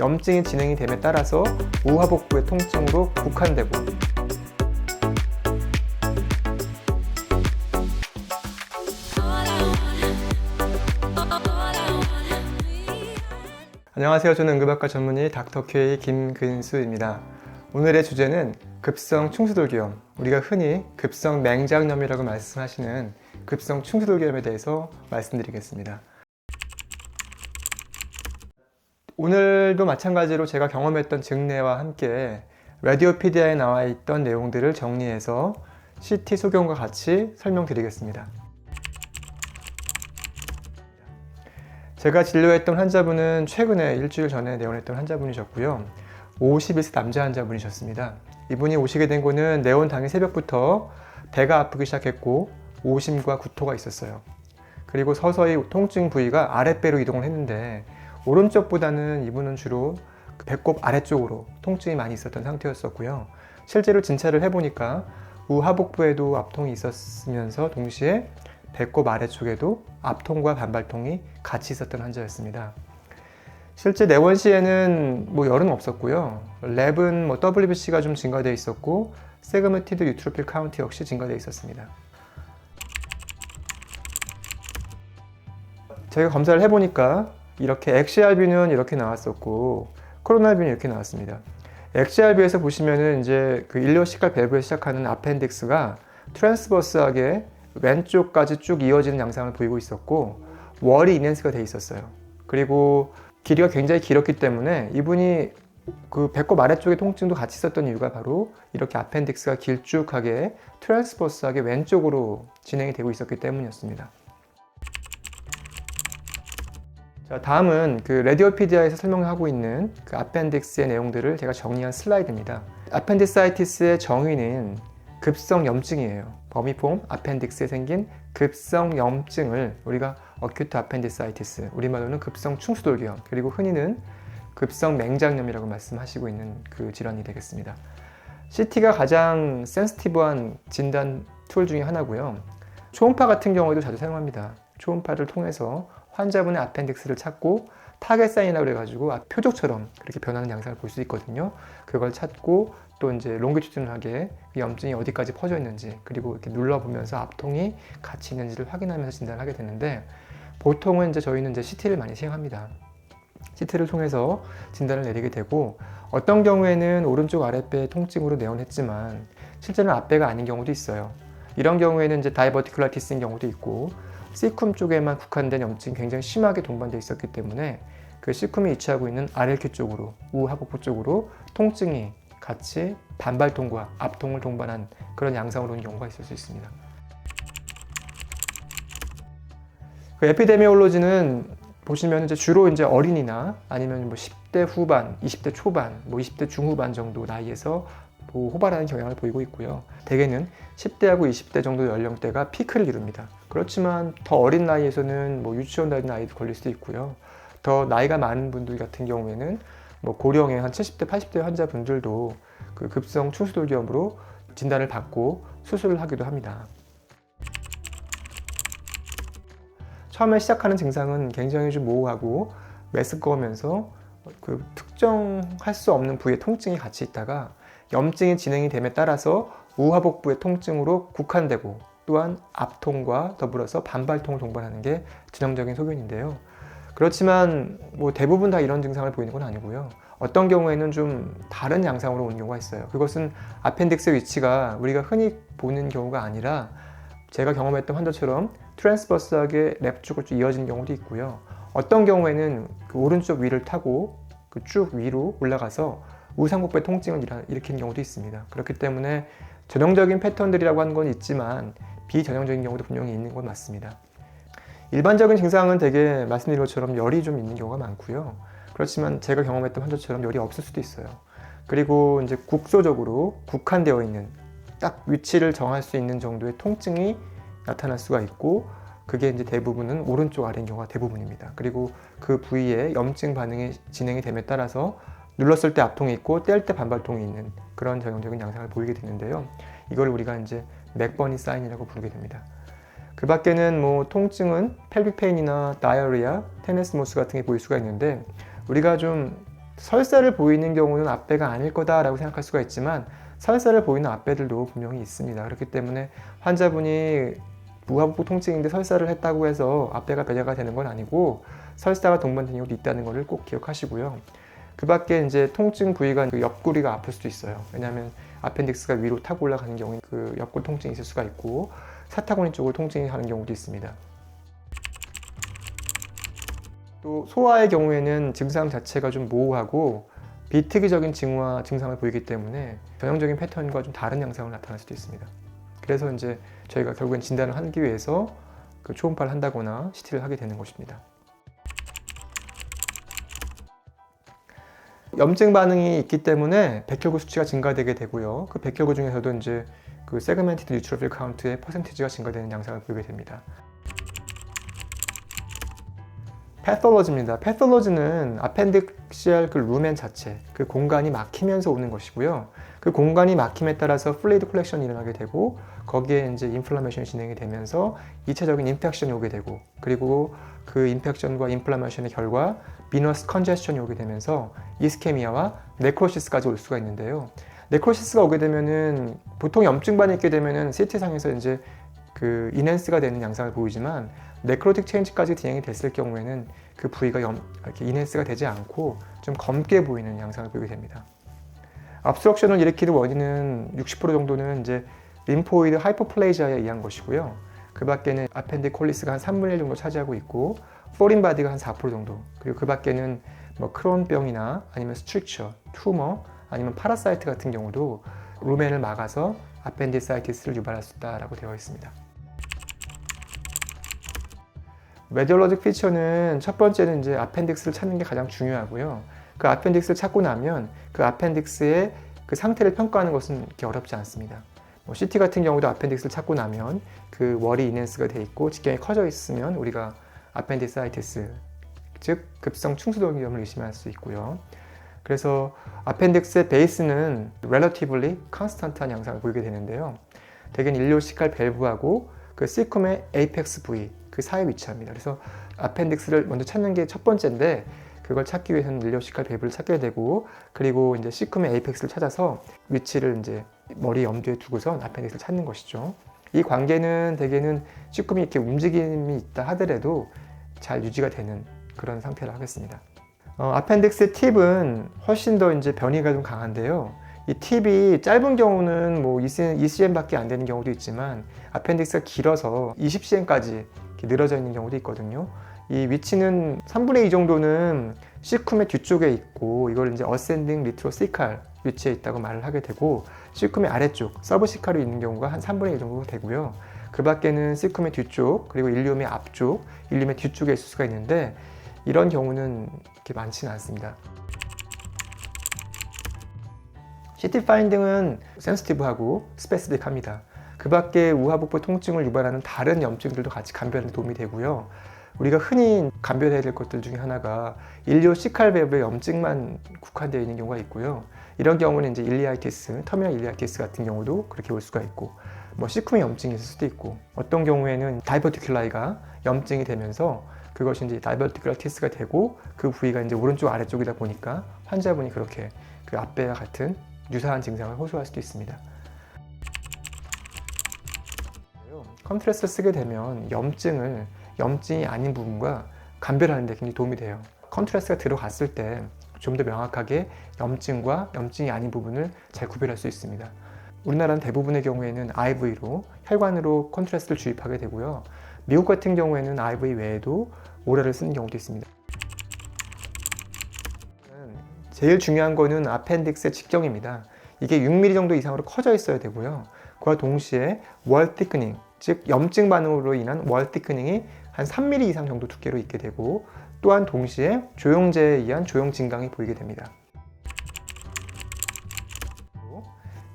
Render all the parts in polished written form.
염증이 진행이 됨에 따라서 우하복부의 통증으로 국한되고 안녕하세요. 저는 응급학과 전문의 닥터케이 김근수입니다. 오늘의 주제는 급성 충수돌기염, 우리가 흔히 급성 맹장염이라고 말씀하시는 급성 충수돌기염에 대해서 말씀드리겠습니다. 오늘도 마찬가지로 제가 경험했던 증례와 함께 라디오피디아에 나와 있던 내용들을 정리해서 CT 소견과 같이 설명드리겠습니다. 제가 진료했던 환자분은 최근에 일주일 전에 내원했던 환자분이셨고요. 51세 남자 환자분이셨습니다. 이분이 오시게 된 거는 내원 당일 새벽부터 배가 아프기 시작했고 오심과 구토가 있었어요. 그리고 서서히 통증 부위가 아랫배로 이동을 했는데 오른쪽보다는 이분은 주로 배꼽 아래쪽으로 통증이 많이 있었던 상태였었고요. 실제로 진찰을 해보니까 우하복부에도 압통이 있었으면서 동시에 배꼽 아래쪽에도 압통과 반발통이 같이 있었던 환자였습니다. 실제 내원 시에는 열은 없었고요. 랩은 WBC가 좀 증가되어 있었고 세그먼티드 유트로필 카운트 역시 증가되어 있었습니다. 저희가 검사를 해보니까 이렇게 엑시알뷰는 이렇게 나왔었고 코로나뷰는 이렇게 나왔습니다. 엑시알뷰에서 보시면은 이제 그 일리오시칼 밸브에 시작하는 아펜딕스가 트랜스버스하게 왼쪽까지 쭉 이어지는 양상을 보이고 있었고 월이 인핸스가 되어 있었어요. 그리고 길이가 굉장히 길었기 때문에 이분이 그 배꼽 아래쪽에 통증도 같이 있었던 이유가 바로 이렇게 아펜딕스가 길쭉하게 트랜스버스하게 왼쪽으로 진행이 되고 있었기 때문이었습니다. 자, 다음은 그 라디오피디아에서 설명하고 있는 그 아펜딕스의 내용들을 제가 정리한 슬라이드입니다. 아펜디사이티스의 정의는 급성 염증이에요. 버미폼 아펜딕스에 생긴 급성 염증을 우리가 어큐트 아펜디사이티스, 우리말로는 급성 충수돌기염, 그리고 흔히는 급성 맹장염이라고 말씀하시고 있는 그 질환이 되겠습니다. CT가 가장 센시티브한 진단 툴 중에 하나고요. 초음파 같은 경우에도 자주 사용합니다. 초음파를 통해서 환자분의 아펜딕스를 찾고 타겟 사인이라고 그래가지고 표적처럼 그렇게 변하는 양상을 볼 수 있거든요. 그걸 찾고 또 이제 롱기튜디널하게 염증이 어디까지 퍼져 있는지, 그리고 이렇게 눌러보면서 압통이 같이 있는지를 확인하면서 진단을 하게 되는데, 보통은 이제 저희는 이제 CT를 많이 사용합니다. CT를 통해서 진단을 내리게 되고, 어떤 경우에는 오른쪽 아랫배 통증으로 내원했지만 실제는 앞배가 아닌 경우도 있어요. 이런 경우에는 이제 다이버티클라티스인 경우도 있고, C쿰 쪽에만 국한된 염증이 굉장히 심하게 동반되어 있었기 때문에 그 C쿰이 위치하고 있는 RLQ 쪽으로, 우하복부 쪽으로 통증이 같이 반발통과 압통을 동반한 그런 양상으로 오는 경우가 있을 수 있습니다. 그 에피데미올로지는 보시면 이제 주로 이제 어린이나 아니면 10대 후반, 20대 초반, 20대 중후반 정도 나이에서 호발하는 경향을 보이고 있고요. 대개는 10대하고 20대 정도 연령대가 피크를 이룹니다. 그렇지만 더 어린 나이에서는 유치원 다니는 아이도 걸릴 수도 있고요. 더 나이가 많은 분들 같은 경우에는 고령의 한 70대, 80대 환자분들도 그 급성 충수돌기염으로 진단을 받고 수술을 하기도 합니다. 처음에 시작하는 증상은 굉장히 좀 모호하고 메스꺼우면서 그 특정할 수 없는 부위에 통증이 같이 있다가 염증이 진행이 됨에 따라서 우하복부의 통증으로 국한되고 또한 압통과 더불어서 반발통을 동반하는 게 전형적인 소견인데요. 그렇지만 대부분 다 이런 증상을 보이는 건 아니고요. 어떤 경우에는 좀 다른 양상으로 오는 경우가 있어요. 그것은 아펜딕스 위치가 우리가 흔히 보는 경우가 아니라 제가 경험했던 환자처럼 트랜스버스하게 랩 쪽으로 쭉 이어지는 경우도 있고요. 어떤 경우에는 그 오른쪽 위를 타고 그 쭉 위로 올라가서 우상복부의 통증을 일으키는 경우도 있습니다. 그렇기 때문에 전형적인 패턴들이라고 하는 건 있지만 비전형적인 경우도 분명히 있는 건 맞습니다. 일반적인 증상은 대개 말씀드린 것처럼 열이 좀 있는 경우가 많고요. 그렇지만 제가 경험했던 환자처럼 열이 없을 수도 있어요. 그리고 이제 국소적으로 국한되어 있는 딱 위치를 정할 수 있는 정도의 통증이 나타날 수가 있고, 그게 이제 대부분은 오른쪽 아래인 경우가 대부분입니다. 그리고 그 부위에 염증 반응이 진행이 됨에 따라서 눌렀을 때 압통이 있고 뗄 때 반발통이 있는 그런 전형적인 양상을 보이게 되는데요. 이걸 우리가 이제 맥버니 사인이라고 부르게 됩니다. 그 밖에는 통증은 펠빅 페인이나 다이어리아, 테네스모스 같은 게 보일 수가 있는데, 우리가 좀 설사를 보이는 경우는 앞배가 아닐 거다라고 생각할 수가 있지만 설사를 보이는 앞배들도 분명히 있습니다. 그렇기 때문에 환자분이 무하복부 통증인데 설사를 했다고 해서 앞배가 배제가 되는 건 아니고 설사가 동반된 경우도 있다는 것을 꼭 기억하시고요. 그 밖에 이제 통증 부위가 그 옆구리가 아플 수도 있어요. 왜냐하면 아펜딕스가 위로 타고 올라가는 경우에 그 옆구리 통증이 있을 수가 있고 사타구니 쪽으로 통증이 가는 경우도 있습니다. 또 소아의 경우에는 증상 자체가 좀 모호하고 비특이적인 징후와 증상을 보이기 때문에 전형적인 패턴과 좀 다른 양상을 나타날 수도 있습니다. 그래서 이제 저희가 결국엔 진단을 하기 위해서 그 초음파를 한다거나 CT를 하게 되는 것입니다. 염증 반응이 있기 때문에 백혈구 수치가 증가되게 되고요. 그 백혈구 중에서도 이제 그 세그멘티드 뉴트로필 카운트의 퍼센티지가 증가되는 양상을 보이게 됩니다. 패솔로지입니다. 패솔로지는 아펜딕시알 그 루멘 자체, 그 공간이 막히면서 오는 것이고요. 그 공간이 막힘에 따라서 플루이드 컬렉션이 일어나게 되고 거기에 이제 인플라메이션이 진행이 되면서 2차적인 인펙션이 오게 되고 그리고 그 인펙션과 인플라메이션의 결과 비너스 컨제스션이 오게 되면서 이스케미아와 네크로시스까지 올 수가 있는데요. 네크로시스가 오게 되면은 보통 염증 반응이 있게 되면은 CT상에서 이제 그 인핸스가 되는 양상을 보이지만 네크로틱 체인지까지 진행이 됐을 경우에는 그 부위가 이렇게 인핸스가 되지 않고 좀 검게 보이는 양상을 보이게 됩니다. 압스트럭션을 일으키는 원인은 60% 정도는 이제 림포이드 하이퍼플레이지아에 의한 것이고요. 그 밖에는 아펜디콜리스가 한 3분의 1 정도 차지하고 있고 포린 바디가 한 4% 정도, 그리고 그 밖에는 뭐 크론병이나 아니면 스트릭처, 투머, 아니면 파라사이트 같은 경우도 루멘을 막아서 아펜디사이티스를 유발할 수 있다고 되어 있습니다. 레디올로직 피처는 첫 번째는 이제 아펜딕스를 찾는 게 가장 중요하고요. 그 아펜딕스를 찾고 나면 그 아펜딕스의 그 상태를 평가하는 것은 그렇게 어렵지 않습니다. 뭐 CT 같은 경우도 아펜딕스를 찾고 나면 그 월이 인핸스가 돼 있고 직경이 커져 있으면 우리가 아펜디사이티스, 즉 급성 충수동위염을 의심할 수 있고요. 그래서 아펜딕스의 베이스는 relatively constant한 양상을 보이게 되는데요. 대개는 일리오시칼 밸브하고 그 시쿰의 에이펙스 부위, 그 사이에 위치합니다. 그래서 아펜딕스를 먼저 찾는 게 첫 번째인데 그걸 찾기 위해서는 일리오시칼 밸브를 찾게 되고 그리고 이제 시쿰의 에이펙스를 찾아서 위치를 이제 머리 염두에 두고서 아펜딕스를 찾는 것이죠. 이 관계는 대개는 시쿰이 이렇게 움직임이 있다 하더라도 잘 유지가 되는 그런 상태를 하겠습니다. 아펜딕스의 팁은 훨씬 더 이제 변이가 좀 강한데요. 이 팁이 짧은 경우는 뭐 2cm밖에 안 되는 경우도 있지만 아펜딕스가 길어서 20cm까지 늘어져 있는 경우도 있거든요. 이 위치는 3분의 2 정도는 시쿰의 뒤쪽에 있고 이걸 이제 어센딩 리트로시칼 위치에 있다고 말을 하게 되고 시쿰의 아래쪽 서브시칼로 있는 경우가 한 3분의 1 정도 되고요. 그 밖에는 시쿰의 뒤쪽 그리고 일리움의 앞쪽, 일리움의 뒤쪽에 있을 수가 있는데 이런 경우는 그렇게 많지는 않습니다. CT 파인딩은 센시티브하고 스페시픽합니다. 그 밖에 우하복부 통증을 유발하는 다른 염증들도 같이 감별에 도움이 되고요. 우리가 흔히 감별해야 될 것들 중에 하나가 일리오시칼 밸브의 염증만 국한되어 있는 경우가 있고요. 이런 경우는 이제 일리아이티스, 터미널 일리아이티스 같은 경우도 그렇게 올 수가 있고 뭐 시쿰의 염증이 있을 수도 있고 어떤 경우에는 다이버티큘라이가 염증이 되면서 그것이 이제 다이버티큘라티스가 되고 그 부위가 이제 오른쪽 아래쪽이다 보니까 환자분이 그렇게 그 앞배와 같은 유사한 증상을 호소할 수도 있습니다. 컨트라스트를 쓰게 되면 염증이 아닌 부분과 감별하는 데 굉장히 도움이 돼요. 컨트라스트가 들어갔을 때 좀 더 명확하게 염증과 염증이 아닌 부분을 잘 구별할 수 있습니다. 우리나라는 대부분의 경우에는 IV로 혈관으로 컨트라스트를 주입하게 되고요. 미국 같은 경우에는 IV 외에도 오랄을 쓰는 경우도 있습니다. 제일 중요한 거는 아펜딕스의 직경입니다. 이게 6mm 정도 이상으로 커져 있어야 되고요. 그와 동시에 월 티크닝, 즉 염증 반응으로 인한 월 티크닝이 한 3mm 이상 정도 두께로 있게 되고 또한 동시에 조영제에 의한 조영 진강이 보이게 됩니다.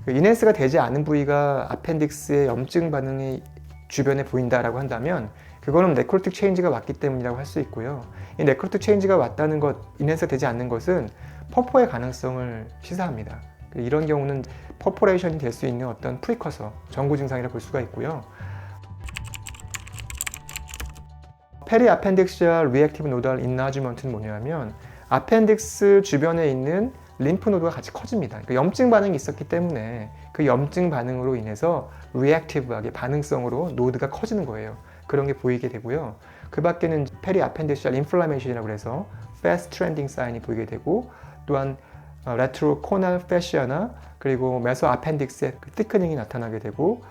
그 인핸스가 되지 않은 부위가 아펜딕스의 염증 반응이 주변에 보인다라고 한다면 그거는 네크로틱 체인지가 왔기 때문이라고 할 수 있고요. 이 네크로틱 체인지가 왔다는 것, 인핸스가 되지 않는 것은 퍼포의 가능성을 시사합니다. 이런 경우는 퍼포레이션이 될 수 있는 어떤 프리커서, 전구 증상이라고 볼 수가 있고요. 페리 아펜딕시알 리액티브 노달 인라지먼트는 뭐냐면 아펜딕스 주변에 있는 림프노드가 같이 커집니다. 그러니까 염증 반응이 있었기 때문에 그 염증 반응으로 인해서 리액티브하게 반응성으로 노드가 커지는 거예요. 그런 게 보이게 되고요. 그 밖에는 페리 아펜디시알 인플라메이션이라고 해서 fast trending 사인이 보이게 되고, 또한 레트로 코날 패시아나 그리고 메소 아펜딕스의 티크닝이 나타나게 되고,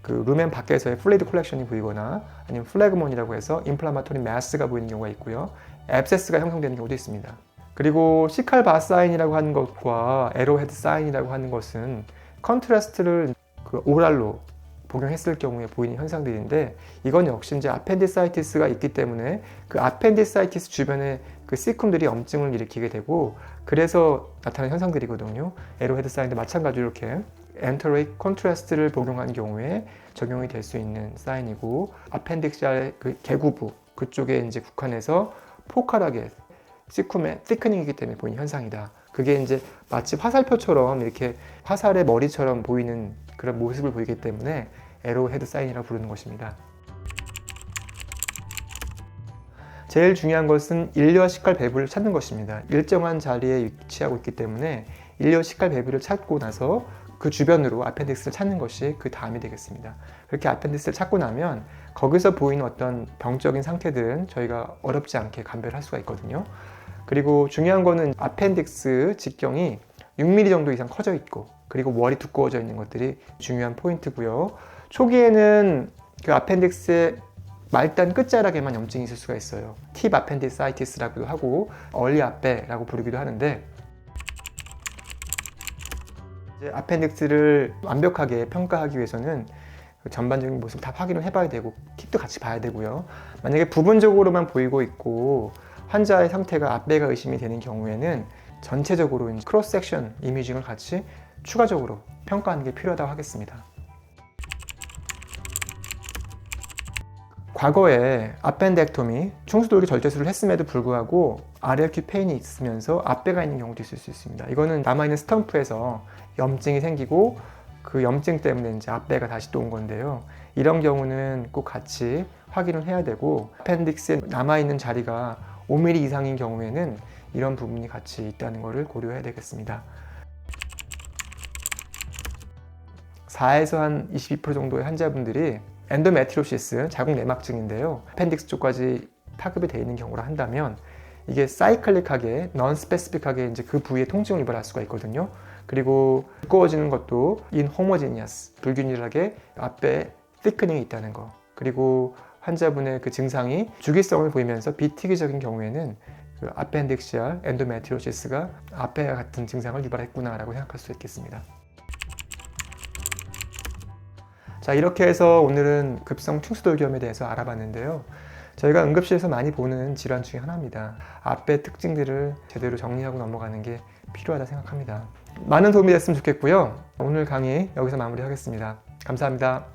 그 루멘 밖에서의 플루이드 콜렉션이 보이거나 아니면 플래그몬이라고 해서 인플라마토리 매스가 보이는 경우가 있고요. 앱세스가 형성되는 경우도 있습니다. 그리고 시칼 바 사인이라고 하는 것과 에로헤드 사인이라고 하는 것은 컨트라스트를 그 오랄로 복용했을 경우에 보이는 현상들인데, 이건 역시 이제 아펜디사이티스가 있기 때문에 그 아펜디사이티스 주변에 그 시쿰들이 염증을 일으키게 되고, 그래서 나타나는 현상들이거든요. 에로헤드 사인도 마찬가지로 이렇게 엔터레이크 컨트라스트를 복용한 경우에 적용이 될 수 있는 사인이고, 아펜딕시알 그 개구부 그쪽에 이제 국한해서 포칼하게 시쿰의 티크닝이기 때문에 보이는 현상이다. 그게 이제 마치 화살표처럼 이렇게 화살의 머리처럼 보이는 그런 모습을 보이기 때문에 에로헤드 사인이라고 부르는 것입니다. 제일 중요한 것은 일려 시칼 배부를 찾는 것입니다. 일정한 자리에 위치하고 있기 때문에 일려 시칼 배부를 찾고 나서 그 주변으로 아펜딕스를 찾는 것이 그 다음이 되겠습니다. 그렇게 아펜딕스를 찾고 나면 거기서 보이는 어떤 병적인 상태들은 저희가 어렵지 않게 감별할 수가 있거든요. 그리고 중요한 거는 아펜딕스 직경이 6mm 정도 이상 커져 있고, 그리고 월이 두꺼워져 있는 것들이 중요한 포인트고요. 초기에는 그 아펜딕스의 말단 끝자락에만 염증이 있을 수가 있어요. 팁 아펜디사이티스라고도 하고 얼리 아페라고 부르기도 하는데, 이제 아펜딕스를 완벽하게 평가하기 위해서는 전반적인 모습을 다 확인을 해봐야 되고 팁도 같이 봐야 되고요. 만약에 부분적으로만 보이고 있고 환자의 상태가 아페가 의심이 되는 경우에는 전체적으로 크로스 섹션 이미징을 같이 추가적으로 평가하는 게 필요하다고 하겠습니다. 과거에 아펜덱토미, 충수돌기 절제술을 했음에도 불구하고 RLQ 페인이 있으면서 아페가 있는 경우도 있을 수 있습니다. 이거는 남아있는 스텀프에서 염증이 생기고 그 염증 때문에 이제 아페가 다시 또 온 건데요. 이런 경우는 꼭 같이 확인을 해야 되고, 아펜딕스에 남아있는 자리가 5mm 이상인 경우에는 이런 부분이 같이 있다는 것을 고려해야 되겠습니다. 4에서 한 22% 정도의 환자분들이 엔도메트리오시스, 자궁 내막증인데요. 아펜딕스 쪽까지 파급이 되어 있는 경우라 한다면 이게 사이클릭하게, 넌스페시픽하게 이제 그 부위에 통증을 유발할 수가 있거든요. 그리고 두꺼워지는 것도 인호모지니아스, 불균일하게 앞에 티크닝이 있다는 거. 그리고 환자분의 그 증상이 주기성을 보이면서 비특이적인 경우에는 그 아펜딕시알 엔도메트리오시스가 아페와 같은 증상을 유발했구나라고 생각할 수 있겠습니다. 자, 이렇게 해서 오늘은 급성 충수돌기염에 대해서 알아봤는데요. 저희가 응급실에서 많이 보는 질환 중에 하나입니다. 아페 특징들을 제대로 정리하고 넘어가는 게 필요하다 생각합니다. 많은 도움이 됐으면 좋겠고요. 오늘 강의 여기서 마무리하겠습니다. 감사합니다.